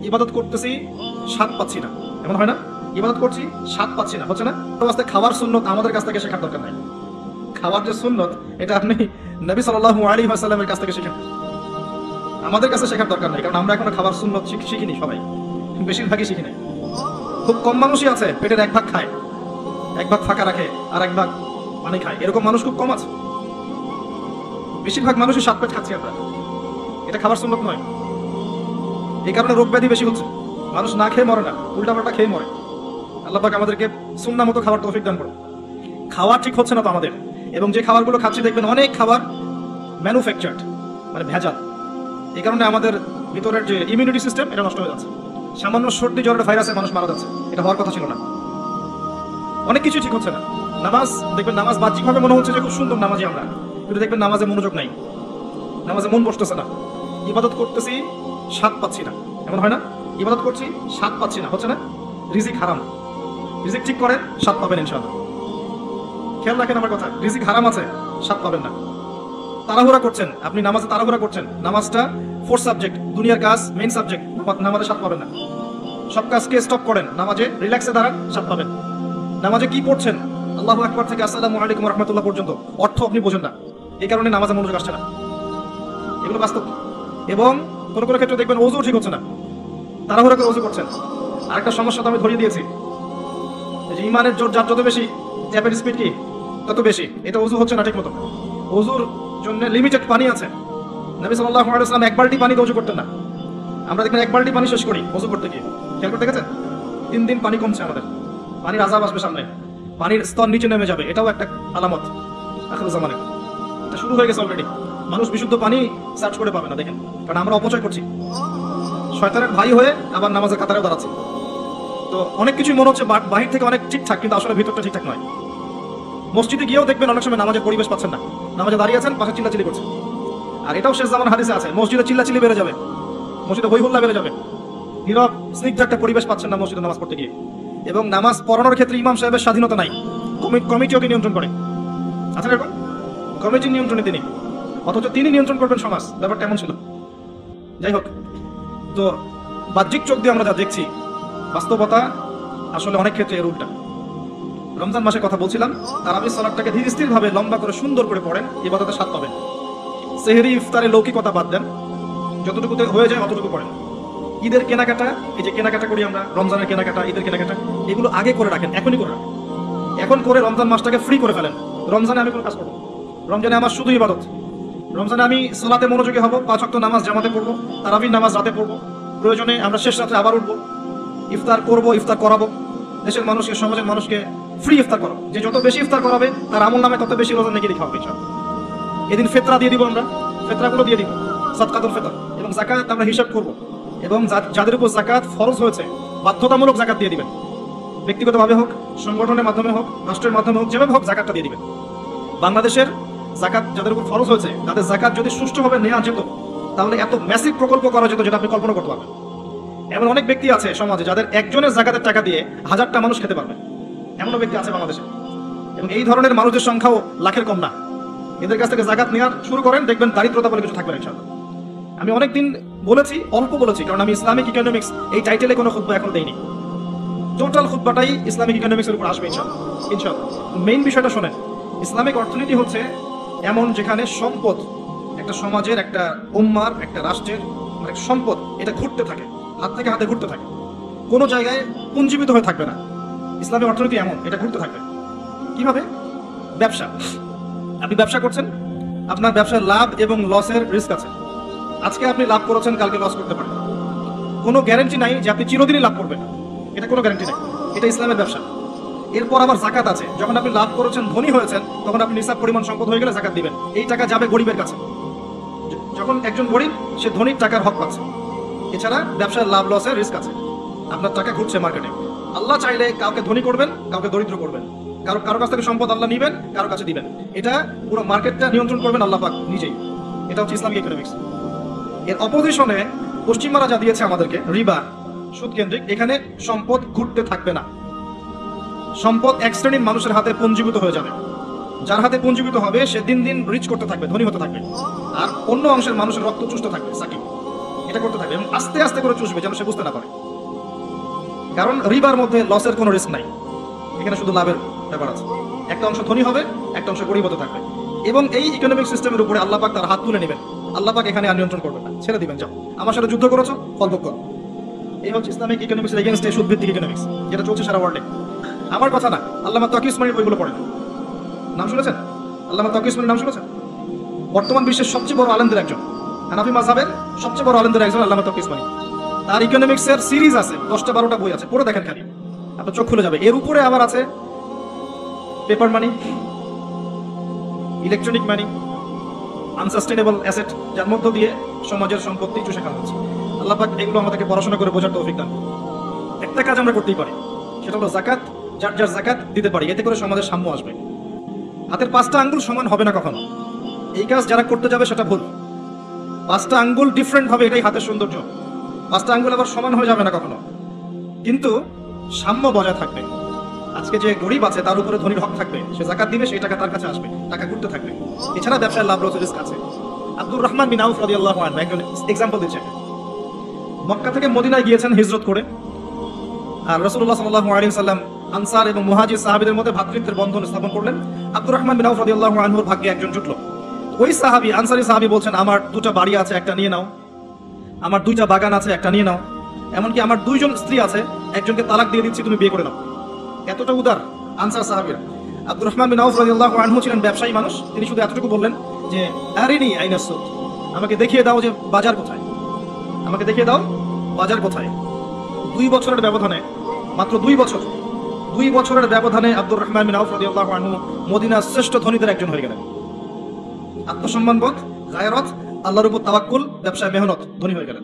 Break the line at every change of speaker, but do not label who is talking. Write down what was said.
ইবাদত করতেছি স্বাদ পাচ্ছি না, এমন হয় না? ইবাদত করছি স্বাদ পাচ্ছি না, হচ্ছে না? খাওয়ার সুন্নত আমাদের কাছ থেকে শেখার দরকার নাই। খাওয়ার যে সুন্নত এটা আপনি নবী সাল্লাল্লাহু আলাইহি ওয়াসাল্লামের কাছ থেকে শেখেন, আমাদের কাছে শেখার দরকার নাই। কারণ আমরা এখনো খাবার সুন্নত শিখিনি, সবাই বেশিরভাগই শিখি নাই। খুব কম মানুষই আছে পেটের এক ভাগ খায়, এক ভাগ ফাঁকা রাখে আর এক ভাগ পানি খায়, এরকম মানুষ খুব কম আছে। বেশিরভাগ মানুষই সাত পেট খাচ্ছি আমরা, এটা খাবার সুন্নত নয়। এই কারণে রোগ ব্যাধি বেশি হচ্ছে, মানুষ না খেয়ে মরে না, উল্টাপাল্টা খেয়ে মরে। আল্লাহ পাক আমাদেরকে সুন্নাহ মতো খাবার তৌফিক দান করুন। খাওয়া ঠিক হচ্ছে না তো আমাদের, এবং যে খাবারগুলো খাচ্ছি দেখবেন অনেক খাবার ম্যানুফ্যাকচার্ড, মানে ভেজাল। এই কারণে আমাদের ভিতরের যে ইমিউনিটি সিস্টেম এটা নষ্ট হয়ে যাচ্ছে। সামান্য সর্দি জ্বরের ভাইরাসে মানুষ মারা যাচ্ছে, এটা হওয়ার কথা ছিল না। অনেক কিছু ঠিক হচ্ছে না। নামাজ দেখবেন, নামাজ বাহ্যিকভাবে মনে হচ্ছে যে খুব সুন্দর নামাজি আমরা, কিন্তু দেখবেন নামাজে মনোযোগ নাই, নামাজে মন বসতেছে না। ইবাদত করতেছি স্বাদ পাচ্ছি না, এমন হয় না? ইবাদত করছি স্বাদ পাচ্ছি না, হচ্ছে না? রিজিক হারাম, রিজিক ঠিক করেন স্বাদ পাবেন ইনশাআল্লাহ। খেয়াল রাখেন আমার কথা, রিজিক হারাম আছে স্বাদ পাবেন না। তাড়াহুড়া করছেন আপনি, নামাজে তাড়াহুড়া করছেন, নামাজটা ফোর্থ সাবজেক্ট, দুনিয়ার কাজ মেইন সাবজেক্ট, নামাজে স্বাদ পাবেন না। সব কাজকে স্টপ করেন, নামাজে রিল্যাক্সে দাঁড়ান, স্বাদ পাবেন। নামাজে কি পড়ছেন, আল্লাহু আকবার থেকে আসসালামু আলাইকুম ওয়া রাহমাতুল্লাহ পর্যন্ত অর্থ আপনি বোঝেন না, এই কারণে নামাজে মনোযোগ আসছে না। এগুলো বাস্তব। এবং কোনো কোনো ক্ষেত্রে দেখবেন ওযু ঠিক হচ্ছে না, তাড়াহুড়া করে ওযু করছেন। আরেকটা সমস্যা তো আমি ধরিয়ে দিয়েছি, যে ইমানের জোর যার যত বেশি, ট্যাপের স্পিড কি তত বেশি, এটা ওযু হচ্ছে না ঠিক মতো। ওযুর জন্য লিমিটেড পানি আছে। নবী সাল্লাল্লাহু আলাইহি ওয়াসাল্লাম এক বালতি পানি ওযু করতেন না, আমরা দেখবেন এক বালতি পানি শেষ করি ওযু করতে গিয়ে। খেয়াল করতে গেছেন? 3 দিন পানি কমছে আমাদের, পানির আযাব আসবে সামনে, পানির স্তর নিচে নেমে যাবে, এটাও একটা আলামত আখির জামানে। এটা শুরু হয়ে গেছে অলরেডি। মানুষ বিশুদ্ধ পানি সার্চ করে পাবে না, দেখেন, কারণ আমরা অপচয় করছি, শয়তানের ভাই হয়ে আবার নামাজের কাতারেও দাঁড়াচ্ছি। তো অনেক কিছুই মনে হচ্ছে বাহির থেকে অনেক ঠিকঠাক, কিন্তু আসলে ভিতরটা ঠিকঠাক নয়। মসজিদে গিয়েও দেখবেন অনেক সময় নামাজের পরিবেশ পাচ্ছেন না, নামাজে দাঁড়িয়ে আছেন, পাশে চিল্লাচিল্লি করছে। আর এটাও শেষ জামান হাদিসে আছে, মসজিদে চিল্লাচিল্লি বেড়ে যাবে, মসজিদে হই হুল্লা বেড়ে যাবে, নীরব স্নিগ্ধ একটা পরিবেশ পাচ্ছেন না মসজিদে নামাজ পড়তে গিয়ে। এবং নামাজ পড়ানোর ক্ষেত্রে ইমাম সাহেবের স্বাধীনতা নাই, কমিটি ওকে নিয়ন্ত্রণ করে। আচ্ছা, এরকম কমিটির নিয়ন্ত্রণে তিনি, অথচ তিনি নিয়ন্ত্রণ করবেন সমাজ, ব্যাপারটা এমন ছিল। যাই হোক, তো বাহ্যিক চোখ দিয়ে আমরা যা দেখছি, বাস্তবতা আসলে অনেক ক্ষেত্রে এর উল্টা। রমজান মাসের কথা বলছিলাম, তারাবির সালাতটাকে ধীর স্থির ভাবে লম্বা করে সুন্দর করে পড়েন, ইবাদতে স্বাদ পাবেন। সেহরি ইফতারে লৌকিকতা বাদ দেন, যতটুকু হয়ে যায় অতটুকু পড়েন। ঈদের কেনাকাটা, এই যে কেনাকাটা করি আমরা, রমজানের কেনাকাটা, ঈদের কেনাকাটা, এগুলো আগে করে রাখেন, এখনই করে রাখেন। এখন করে রমজান মাসটাকে ফ্রি করে ফেলেন। রমজানে আমি কোনো কাজ করবো, রমজানে আমার শুধু ইবাদত। রমজানে আমি সালাতে মনোযোগী হব, 5 ওয়াক্ত নামাজ জামাতে পড়বো, তারাবির নামাজ রাতে পড়বো, প্রয়োজনে আমরা শেষ রাতে আবার উঠবো, ইফতার করবো, ইফতার করাবো, দেশের মানুষকে, সমাজের মানুষকে ফ্রি ইফতার করাবো। যে যত বেশি ইফতার করাবে তার আমল নামে তত বেশি রোজা নেকি লিখা হবে ইনশাআল্লাহ। এদিন ফিতরা দিয়ে দিব, আমরা ফিতরাগুলো দিয়ে দিব, সাদকাতুল ফিতর এবং যাকাত আমরা হিসাব করব। এবং যাদের উপর যাকাত ফরজ হয়েছে বাধ্যতামূলক যাকাত দিয়ে দিবেন, ব্যক্তিগতভাবে হোক, সংগঠনের মাধ্যমে হোক, রাষ্ট্রের মাধ্যমে হোক, যেভাবে হোক যাকাতটা দিয়ে দিবেন। বাংলাদেশের যাকাত যাদের উপর ফরজ হয়েছে, তাদের যাকাত যদি সুষ্ঠুভাবে নেওয়া যেত, তাহলে এত ম্যাসিভ প্রকল্প করা যেত যেটা আপনি কল্পনা করতে পারবেন। এমন অনেক ব্যক্তি আছে সমাজে যাদের একজনের যাকাতের টাকা দিয়ে 1000টা মানুষ খেতে পারবে, এমনও ব্যক্তি আছে বাংলাদেশে। এবং এই ধরনের মানুষের সংখ্যাও লাখের কম না। এদের কাছ থেকে যাকাত নেওয়া শুরু করেন, দেখবেন দারিদ্রতা বলে কিছু থাকবে না ইনশাআল্লাহ। আমি অনেকদিন বলেছি, অল্প বলেছি, কারণ আমি ইসলামিক ইকোনমিক্স এই টাইটেলে কোনো খুতবা এখন দেইনি। টোটাল খুতবাটাই ইসলামিক ইকোনমিক্সের উপর আসবে ইনশাআল্লাহ। মেইন বিষয়টা শোনেন, ইসলামিক অর্থনীতি হচ্ছে এমন যেখানে সম্পদ, একটা সমাজের, একটা উম্মার, একটা রাষ্ট্রের মানে সম্পদ, এটা ঘুরতে থাকে, হাত থেকে হাতে ঘুরতে থাকে, কোনো জায়গায় পুঞ্জীবিত হয়ে থাকবে না। ইসলামিক অর্থনীতি এমন, এটা ঘুরতে থাকবে। কিভাবে? ব্যবসা, আপনি ব্যবসা করছেন, আপনার ব্যবসার লাভ এবং লসের রিস্ক আছে। আজকে আপনি লাভ করেছেন, কালকে লস করতে পারেন, কোনো গ্যারান্টি নাই যে আপনি চিরদিনই লাভ করবেন, এটা কোনো গ্যারান্টি নাই। এটা ইসলামের ব্যবসা। এরপর আবার যাকাত আছে, যখন আপনি লাভ করেছেন, ধনী হয়েছেন, তখন আপনি নিসাব পরিমাণ সম্পদ হয়ে গেলে যাকাত দিবেন। এই টাকা যাবে গরিবের কাছে। যখন একজন গরিব, সে ধনীর টাকার হক পাচ্ছে। এছাড়া ব্যবসার লাভ লসের রিস্ক আছে, আপনার টাকা ঘুরছে মার্কেটে। আল্লাহ চাইলে কাউকে ধনী করবেন, কাউকে দরিদ্র করবেন, কারো কাছ থেকে সম্পদ আল্লাহ নিবেন, কারো কাছে দিবেন। এটা পুরো মার্কেটটা নিয়ন্ত্রণ করবেন আল্লাহ পাক নিজেই। এটা হচ্ছে ইসলামিক ইকোনমিক্স। এর অপোজিশনে পশ্চিমারা যা দিয়েছে আমাদেরকে, রিবা, সুদ কেন্দ্রিক, এখানে সম্পদ ঘুরতে থাকবে না। সম্পদ এক শ্রেণীর মানুষের হাতে পুঞ্জীভূত হয়ে যাবে। যার হাতে পুঞ্জীভূত হবে সে দিন দিন রিচ করতে থাকবে, ধনী হতে থাকবে, আর অন্য অংশের মানুষের রক্ত চুষতে থাকবে, সাকিব। এটা করতে থাকবে এবং আস্তে আস্তে করে চুষবে যেন সে বুঝতে না পারে। কারণ রিবার মধ্যে লসের কোনো রিস্ক নাই, এখানে শুধু লাভের ব্যাপার আছে। একটা অংশ ধনী হবে, একটা অংশ গরিব হতে থাকবে এবং এই ইকোনমিক সিস্টেমের উপরে আল্লাহ পাক তার হাত তুলে নেবেন। আল্লাহ পাক এখানে আর নিয়ন্ত্রণ করবেন না, ছেড়ে দিবেন, যাও আমার সাথে যুদ্ধ করেছো, ফল ভোগ করো। এই হচ্ছে ইসলামিক ইকোনমিক্স এগেইনস্ট এই সুদভিত্তিক ইকোনমিক্স যেটা চলছে সারা ওয়ার্ল্ডে। আমার কথা না, আল্লামা তাকি উসমানীর বইগুলো পড়েন, নাম শুনেছেন? আল্লামা তাকি উসমানীর নাম শুনেছেন? বর্তমান বিশ্বের সবচেয়ে বড় আলেমদের একজন, হানাফি মাযহাবের সবচেয়ে বড় আলেমদের একজন আল্লামা তাকি উসমানী। তার ইকোনমিক্স এর সিরিজ আছে, 10টা 12টা বই আছে, পড়ে দেখেন খালি আপনার চোখ খুলে যাবে। এর উপরে আবার আছে পেপার মানি, ইলেকট্রনিক মানি, আনসাস্টেনেবল অ্যাসেট, যার মধ্য দিয়ে সমাজের সম্পত্তি চুষে খাওয়া হচ্ছে। আল্লাহ পাক এগুলো আমাদেরকে পড়াশোনা করে বোঝার তৌফিক দান। একটা কাজ আমরা করতেই পারি, সেটা হলো যাকাত, যার যার যাকাত দিতে পারি, এতে করে সমাজের সাম্য আসবে। হাতের 5টা আঙ্গুল সমান হবে না কখনো, এই কাজ যারা করতে যাবে সেটা ভুল। 5টা আঙ্গুল ডিফারেন্ট হবে, এটাই হাতের সৌন্দর্য। 5টা আঙ্গুল আবার সমান হয়ে যাবে না কখনো, কিন্তু সাম্য বজায় থাকবে। আজকে যে গরিব আছে তার উপরে ধনীর হক থাকবে, সে যাকাত দিবে, সেই টাকা তার কাছে আসবে, টাকা ঘুরতে থাকবে। এছাড়া ব্যবসায় লাভ রয়েছে, রিস্ক আছে। আব্দুর রহমান বিন আউফ রাদিয়াল্লাহু আনহু একজন এক্সাম্পল দিচ্ছেন। মক্কা থেকে মদিনায় গিয়েছেন হিজরত করে, আর রাসূলুল্লাহ সাল্লাল্লাহু আলাইহি ওয়াসাল্লাম আনসার এবং মুহাজির সাহাবীদের মধ্যে ভ্রাতৃত্বের বন্ধন স্থাপন করলেন। আব্দুর রহমান বিন আউফ রাদিয়াল্লাহু আনহুর ভাগ্যে একজন জুটলো। ওই সাহাবী, আনসারী সাহাবী বলছেন, আমার 2টা বাড়ি আছে, একটা নিয়ে নাও। আমার 2টা বাগান আছে, একটা নিয়ে নাও। এমনকি আমার 2জন স্ত্রী আছে, একজনকে তালাক দিয়ে দিচ্ছি, তুমি বিয়ে করে নাও। এতটা উদার আনসার সাহাবীরা। আব্দুর রহমান বিন আউফ রাদিয়াল্লাহু আনহু ছিলেন ব্যবসায়ী মানুষ। তিনি শুধু এতটুকু বললেন যে আরিনি আইনা সুক, আমাকে দেখিয়ে দাও যে বাজার কোথায়, আমাকে দেখিয়ে দাও বাজার কোথায়। 2 বছরের ব্যবধানে, মাত্র 2 বছর, 2 বছরের ব্যবধানে আব্দুর রহমান বিন আউফ রাদিয়াল্লাহু আনহু মদিনার শ্রেষ্ঠ ধনীদের একজন হয়ে গেলেন। আত্মসম্মানবোধ, গায়রত, আল্লাহর উপর তাওয়াক্কুল, ব্যবসায় মেহনত, ধনী হয়ে গেলেন।